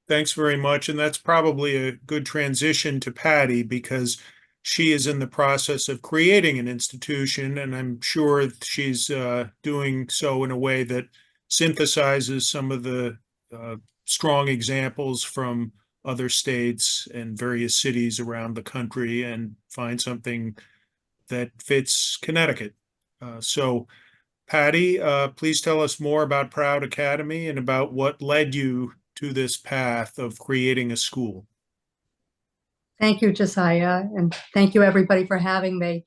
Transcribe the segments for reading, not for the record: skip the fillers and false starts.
Thanks very much. And that's probably a good transition to Patty because she is in the process of creating an institution, and I'm sure she's doing so in a way that synthesizes some of the strong examples from other states and various cities around the country and find something that fits Connecticut. So, Patty, please tell us more about Proud Academy and about what led you to this path of creating a school. Thank you, Josiah, and thank you everybody for having me.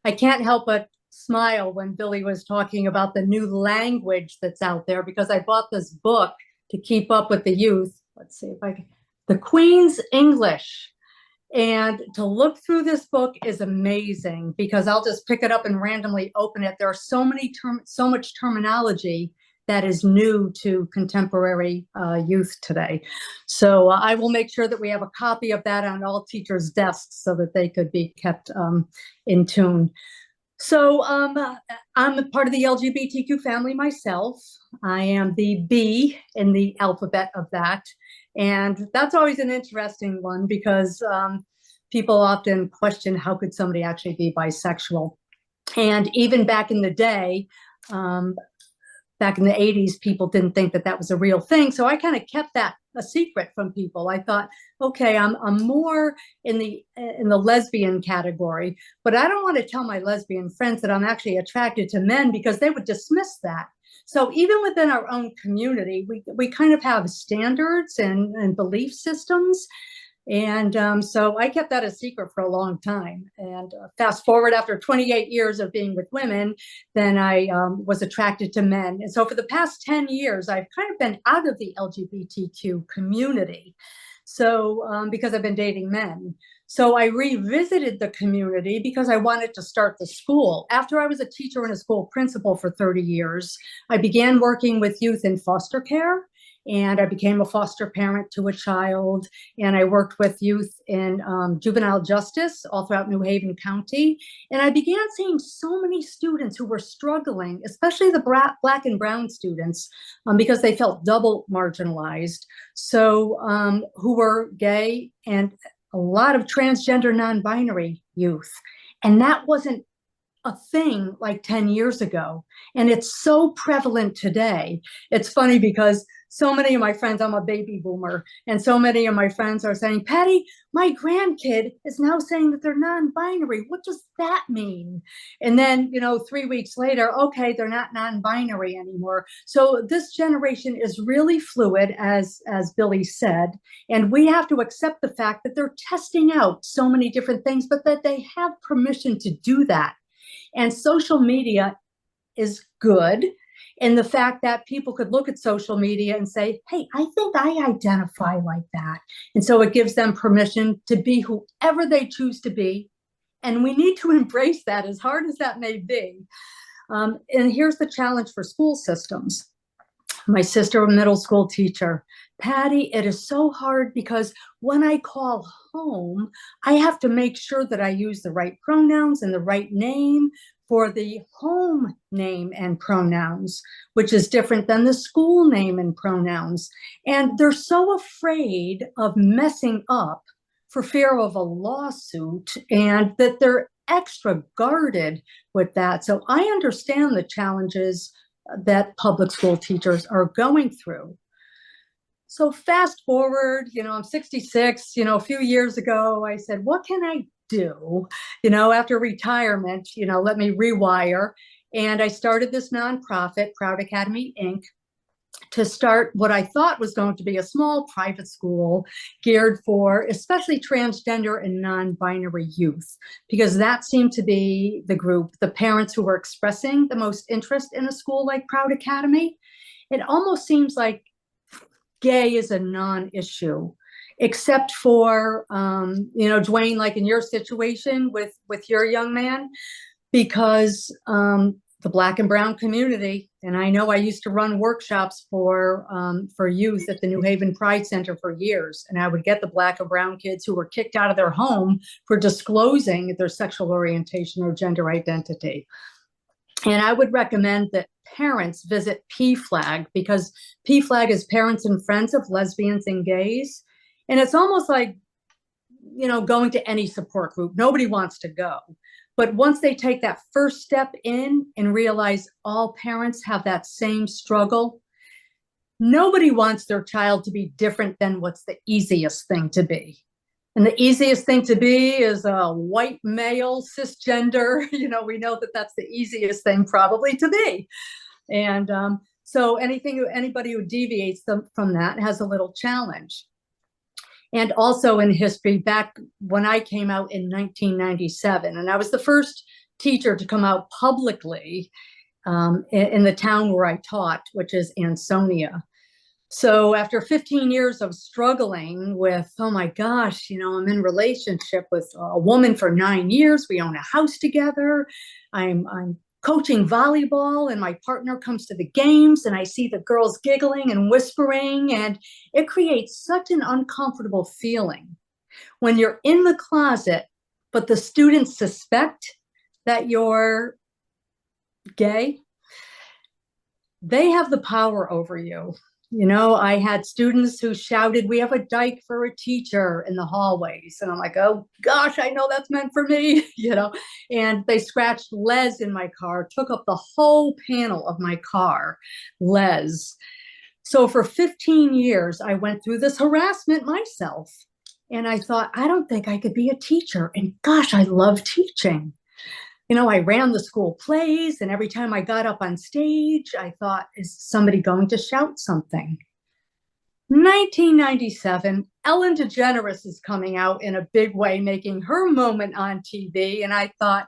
I can't help but smile when Billy was talking about the new language that's out there because I bought this book to keep up with the youth. Let's see if I can. The Queen's English. And to look through this book is amazing because I'll just pick it up and randomly open it. There are so much terminology that is new to contemporary youth today. So I will make sure that we have a copy of that on all teachers' desks so that they could be kept in tune. So I'm a part of the LGBTQ family myself. I am the B in the alphabet of that. And that's always an interesting one because people often question how could somebody actually be bisexual. And even back in the day, back in the 80s, people didn't think that that was a real thing. So I kind of kept that a secret from people. I thought, okay, I'm more in the lesbian category, but I don't want to tell my lesbian friends that I'm actually attracted to men because they would dismiss that. So even within our own community, we kind of have standards and belief systems. And so I kept that a secret for a long time. And fast forward after 28 years of being with women, then I was attracted to men. And so for the past 10 years, I've kind of been out of the LGBTQ community. So because I've been dating men. So I revisited the community because I wanted to start the school. After I was a teacher and a school principal for 30 years, I began working with youth in foster care. And I became a foster parent to a child, and I worked with youth in juvenile justice all throughout New Haven County. And I began seeing so many students who were struggling, especially the Black and brown students, because they felt double marginalized. So who were gay and a lot of transgender non-binary youth. And that wasn't a thing like 10 years ago. And it's so prevalent today. It's funny because so many of my friends, I'm a baby boomer, and so many of my friends are saying, Patty, my grandkid is now saying that they're non-binary. What does that mean? And then, 3 weeks later, okay, they're not non-binary anymore. So this generation is really fluid, as Billy said, and we have to accept the fact that they're testing out so many different things, but that they have permission to do that. And social media is good in the fact that people could look at social media and say, hey, I think I identify like that. And so it gives them permission to be whoever they choose to be. And we need to embrace that, as hard as that may be. And here's the challenge for school systems. My sister, a middle school teacher, Patty, it is so hard because when I call home, I have to make sure that I use the right pronouns and the right name for the home name and pronouns, which is different than the school name and pronouns. And they're so afraid of messing up for fear of a lawsuit, and that they're extra guarded with that. So I understand the challenges that public school teachers are going through. So fast forward, I'm 66, a few years ago, I said, what can I do, after retirement, let me rewire. And I started this nonprofit, Proud Academy, Inc., to start what I thought was going to be a small private school geared for especially transgender and non-binary youth, because that seemed to be the group, the parents who were expressing the most interest in a school like Proud Academy. It almost seems like gay is a non-issue, except for, Dwayne, like in your situation with your young man, because the Black and brown community, and I know I used to run workshops for youth at the New Haven Pride Center for years, and I would get the Black and brown kids who were kicked out of their home for disclosing their sexual orientation or gender identity. And I would recommend that parents visit PFLAG, because PFLAG is Parents and Friends of Lesbians and Gays. And it's almost like, going to any support group. Nobody wants to go. But once they take that first step in and realize all parents have that same struggle, nobody wants their child to be different than what's the easiest thing to be. And the easiest thing to be is a white male, cisgender. We know that that's the easiest thing probably to be. And so anybody who deviates from that has a little challenge. And also in history, back when I came out in 1997, and I was the first teacher to come out publicly in the town where I taught, which is Ansonia. So after 15 years of struggling with, oh my gosh, I'm in relationship with a woman for 9 years. We own a house together. I'm coaching volleyball, and my partner comes to the games, and I see the girls giggling and whispering, and it creates such an uncomfortable feeling when you're in the closet, but the students suspect that you're gay. They have the power over you. I had students who shouted, "We have a dyke for a teacher," in the hallways. And I'm like, oh gosh, I know that's meant for me, and they scratched Les in my car, took up the whole panel of my car, Les. So for 15 years, I went through this harassment myself. And I thought, I don't think I could be a teacher. And gosh, I love teaching. I ran the school plays, and every time I got up on stage, I thought, is somebody going to shout something? 1997, Ellen DeGeneres is coming out in a big way, making her moment on TV. And I thought,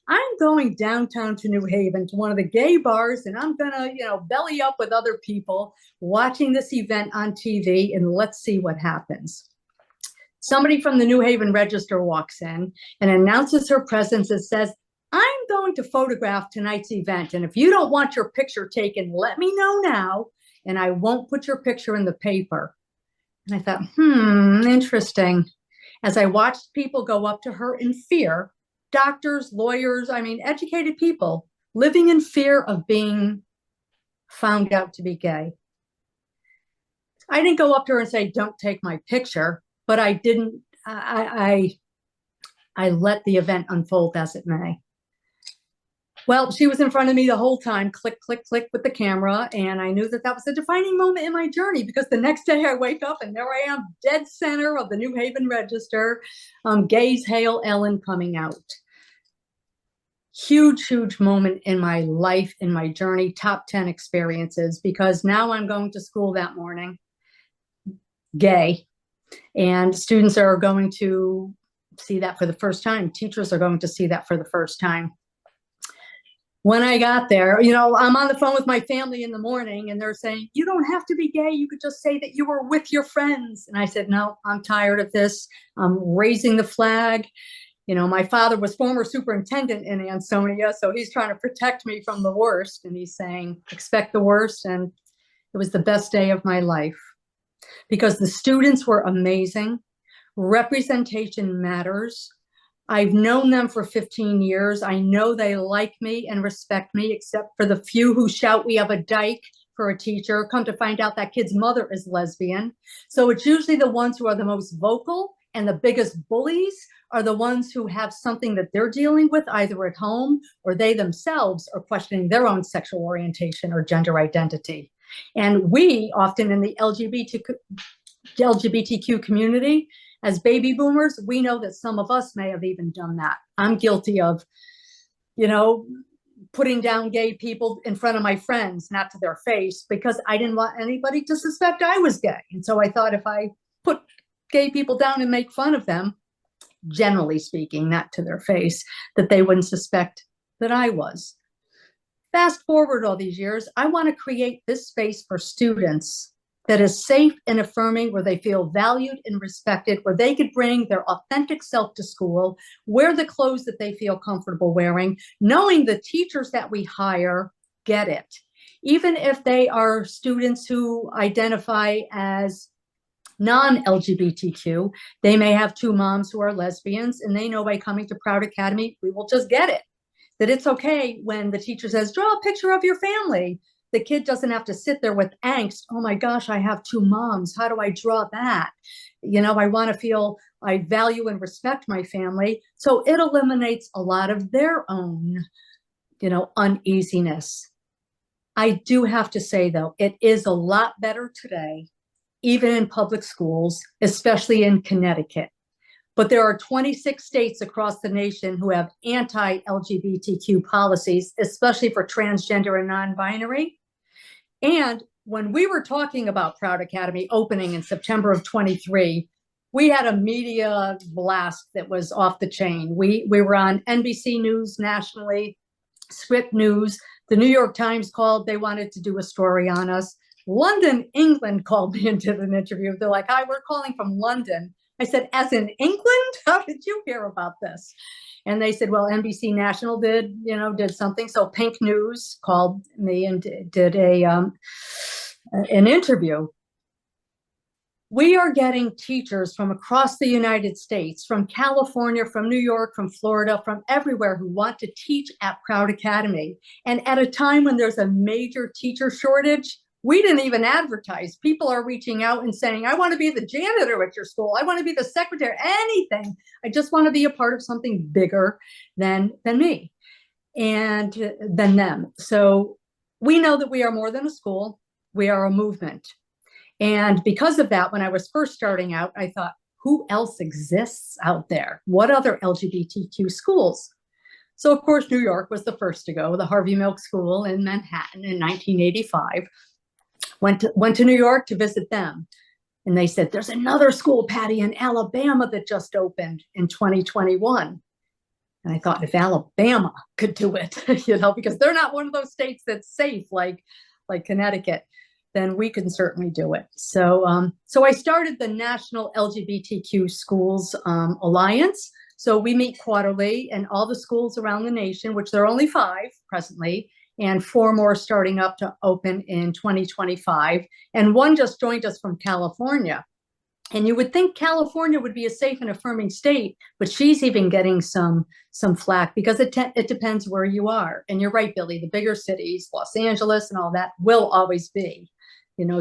I'm going downtown to New Haven to one of the gay bars, and I'm going to, belly up with other people watching this event on TV, and let's see what happens. Somebody from the New Haven Register walks in and announces her presence and says, I'm going to photograph tonight's event, and if you don't want your picture taken, let me know now, and I won't put your picture in the paper. And I thought, interesting. As I watched people go up to her in fear, doctors, lawyers, educated people living in fear of being found out to be gay. I didn't go up to her and say, don't take my picture, but I didn't, I let the event unfold as it may. Well, she was in front of me the whole time, click, click, click with the camera. And I knew that that was a defining moment in my journey, because the next day I wake up and there I am, dead center of the New Haven Register, Gays Hail Ellen coming out. Huge, huge moment in my life, in my journey, top 10 experiences, because now I'm going to school that morning, gay, and students are going to see that for the first time. Teachers are going to see that for the first time. When I got there, I'm on the phone with my family in the morning, and they're saying, you don't have to be gay. You could just say that you were with your friends. And I said, no, I'm tired of this. I'm raising the flag. My father was former superintendent in Ansonia, so he's trying to protect me from the worst. And he's saying, expect the worst. And it was the best day of my life, because the students were amazing. Representation matters. I've known them for 15 years. I know they like me and respect me, except for the few who shout, we have a dyke for a teacher. Come to find out that kid's mother is lesbian. So it's usually the ones who are the most vocal, and the biggest bullies are the ones who have something that they're dealing with either at home, or they themselves are questioning their own sexual orientation or gender identity. And we often in the LGBTQ community, as baby boomers, we know that some of us may have even done that. I'm guilty of, putting down gay people in front of my friends, not to their face, because I didn't want anybody to suspect I was gay. And so I thought if I put gay people down and make fun of them, generally speaking, not to their face, that they wouldn't suspect that I was. Fast forward all these years, I want to create this space for students that is safe and affirming, where they feel valued and respected, where they could bring their authentic self to school, wear the clothes that they feel comfortable wearing, knowing the teachers that we hire get it. Even if they are students who identify as non-LGBTQ, they may have two moms who are lesbians, and they know by coming to Proud Academy, we will just get it. that it's okay when the teacher says, draw a picture of your family. The kid doesn't have to sit there with angst. Oh my gosh, I have two moms. How do I draw that? I want to feel I value and respect my family. So it eliminates a lot of their own, uneasiness. I do have to say, though, it is a lot better today, even in public schools, especially in Connecticut. But there are 26 states across the nation who have anti-LGBTQ policies, especially for transgender and non-binary. And when we were talking about Proud Academy opening in September of 23, we had a media blast that was off the chain. We were on NBC News nationally, Script News. The New York Times called. They wanted to do a story on us. London, England called me into an interview. They're like, hi, we're calling from London. I said, as in England? How did you hear about this? And they said, well, NBC National did something. So Pink News called me and did an interview. We are getting teachers from across the United States, from California, from New York, from Florida, from everywhere who want to teach at Proud Academy. And at a time when there's a major teacher shortage, we didn't even advertise. People are reaching out and saying, I want to be the janitor at your school. I want to be the secretary, anything. I just want to be a part of something bigger than me and than them. So we know that we are more than a school. We are a movement. And because of that, when I was first starting out, I thought, who else exists out there? What other LGBTQ schools? So, of course, New York was the first to go, the Harvey Milk School in Manhattan in 1985. Went to New York to visit them. And they said, there's another school, Patty, in Alabama that just opened in 2021. And I thought, if Alabama could do it, because they're not one of those states that's safe like Connecticut, then we can certainly do it. So I started the National LGBTQ Schools Alliance. So we meet quarterly in all the schools around the nation, which there are only 5 presently, and 4 more starting up to open in 2025. And one just joined us from California. And you would think California would be a safe and affirming state, but she's even getting some flack because it depends where you are. And you're right, Billy, the bigger cities, Los Angeles and all that, will always be,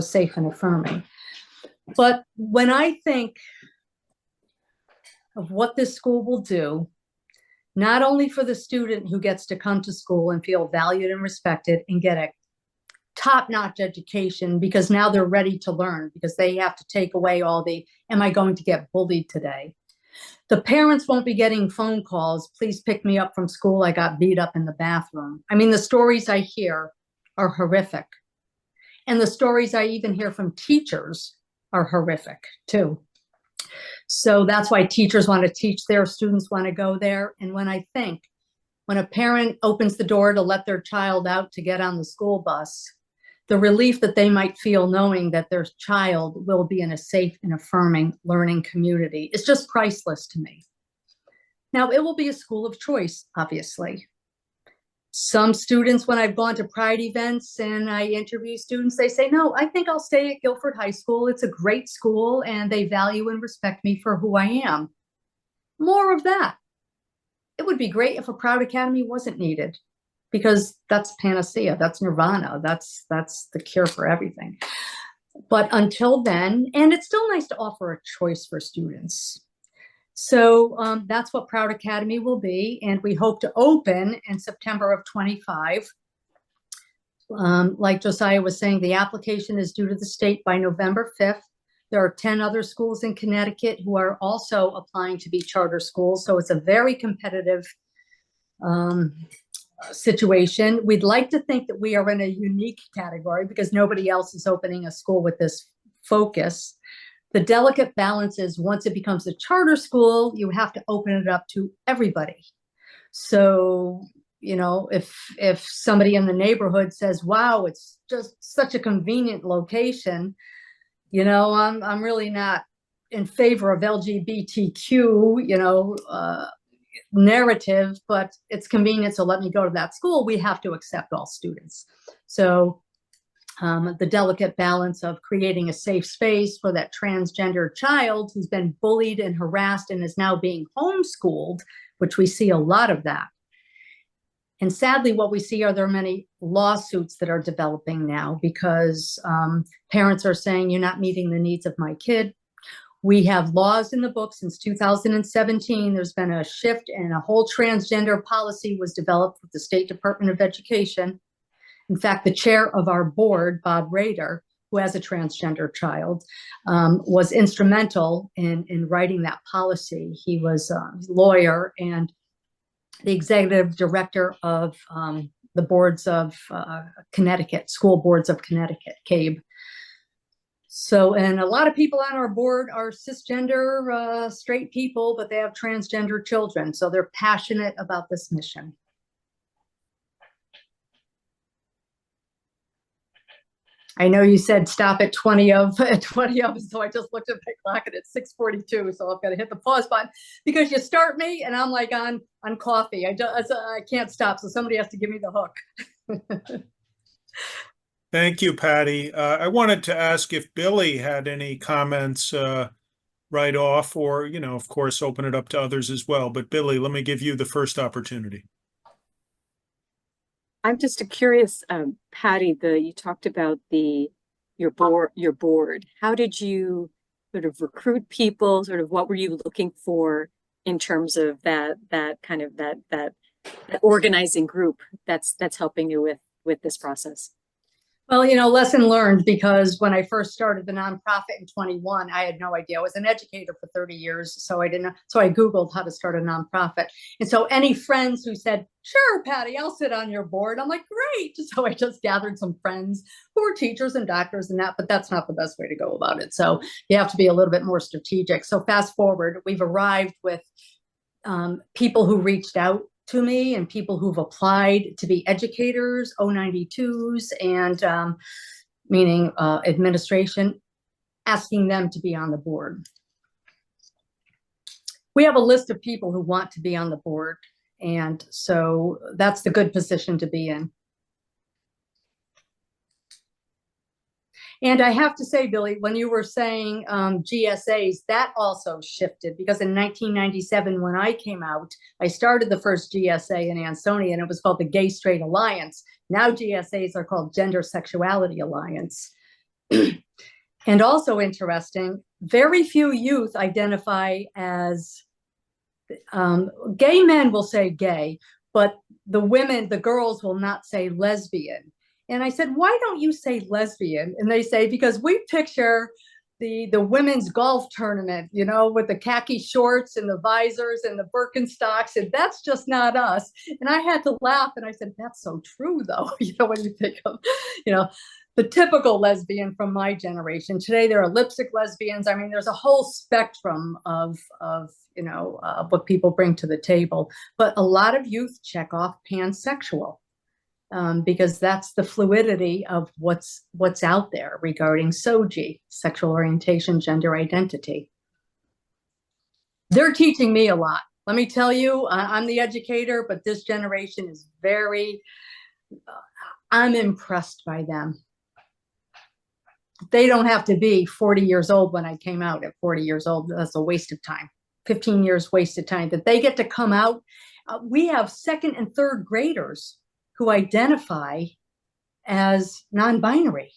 safe and affirming. But when I think of what this school will do, not only for the student who gets to come to school and feel valued and respected and get a top-notch education because now they're ready to learn because they have to take away all the, am I going to get bullied today? The parents won't be getting phone calls, please pick me up from school, I got beat up in the bathroom. I mean, the stories I hear are horrific. And the stories I even hear from teachers are horrific too. So that's why teachers want to teach there, students want to go there. And when a parent opens the door to let their child out to get on the school bus, the relief that they might feel knowing that their child will be in a safe and affirming learning community is just priceless to me. Now, it will be a school of choice, obviously. Some students, when I've gone to Pride events and I interview students, they say, no, I think I'll stay at Guilford High School. It's a great school and they value and respect me for who I am. More of that. It would be great if a Proud Academy wasn't needed because that's panacea, that's nirvana, that's the cure for everything. But until then, and it's still nice to offer a choice for students. So that's what Proud Academy will be. And we hope to open in September of 25. Like Josiah was saying, the application is due to the state by November 5th. There are 10 other schools in Connecticut who are also applying to be charter schools. So it's a very competitive situation. We'd like to think that we are in a unique category because nobody else is opening a school with this focus. The delicate balance is once it becomes a charter school, you have to open it up to everybody. So, if somebody in the neighborhood says, wow, it's just such a convenient location, I'm really not in favor of LGBTQ, narrative, but it's convenient, so let me go to that school. We have to accept all students. So the delicate balance of creating a safe space for that transgender child who's been bullied and harassed and is now being homeschooled, which we see a lot of that. And sadly, what we see are there are many lawsuits that are developing now because parents are saying, you're not meeting the needs of my kid. We have laws in the book since 2017. There's been a shift and a whole transgender policy was developed with the State Department of Education. In fact, the chair of our board, Bob Rader, who has a transgender child, was instrumental in writing that policy. He was a lawyer and the executive director of the boards of Connecticut, school boards of Connecticut, CABE. So, and a lot of people on our board are cisgender straight people, but they have transgender children. So they're passionate about this mission. I know you said stop at 20 of, so I just looked at my clock and it's 6:42. So I've got to hit the pause button because you start me and I'm like on coffee. I can't stop. So somebody has to give me the hook. Thank you, Patty. I wanted to ask if Billie had any comments right off, or, of course, open it up to others as well. But Billie, let me give you the first opportunity. I'm just curious, Patty, you talked about your board. How did you sort of recruit people? Sort of what were you looking for in terms of that organizing group that's helping you with this process? Well, lesson learned, because when I first started the nonprofit in 21, I had no idea. I was an educator for 30 years, so I Googled how to start a nonprofit. And so any friends who said, sure, Patty, I'll sit on your board, I'm like, great. So I just gathered some friends who were teachers and doctors and that, but that's not the best way to go about it. So you have to be a little bit more strategic. So fast forward, we've arrived with people who reached out to me and people who've applied to be educators, O92s, and meaning administration, asking them to be on the board. We have a list of people who want to be on the board, and so that's the good position to be in. And I have to say, Billie, when you were saying GSAs, that also shifted, because in 1997, when I came out, I started the first GSA in Ansonia, and it was called the Gay Straight Alliance. Now GSAs are called Gender Sexuality Alliance. And also interesting, very few youth identify as gay. Men will say gay, but the girls will not say lesbian. And I said, why don't you say lesbian? And they say, because we picture the women's golf tournament, with the khaki shorts and the visors and the Birkenstocks, and that's just not us. And I had to laugh, and I said, that's so true, though, when you think of, the typical lesbian from my generation. Today, there are lipstick lesbians. I mean, there's a whole spectrum of what people bring to the table. But a lot of youth check off pansexual. Because that's the fluidity of what's out there regarding SOGI, sexual orientation, gender identity. They're teaching me a lot. Let me tell you, I'm the educator, but this generation is I'm impressed by them. They don't have to be 40 years old when I came out. At 40 years old, that's a waste of time. 15 years wasted time. That they get to come out. We have second and third graders who identify as non-binary.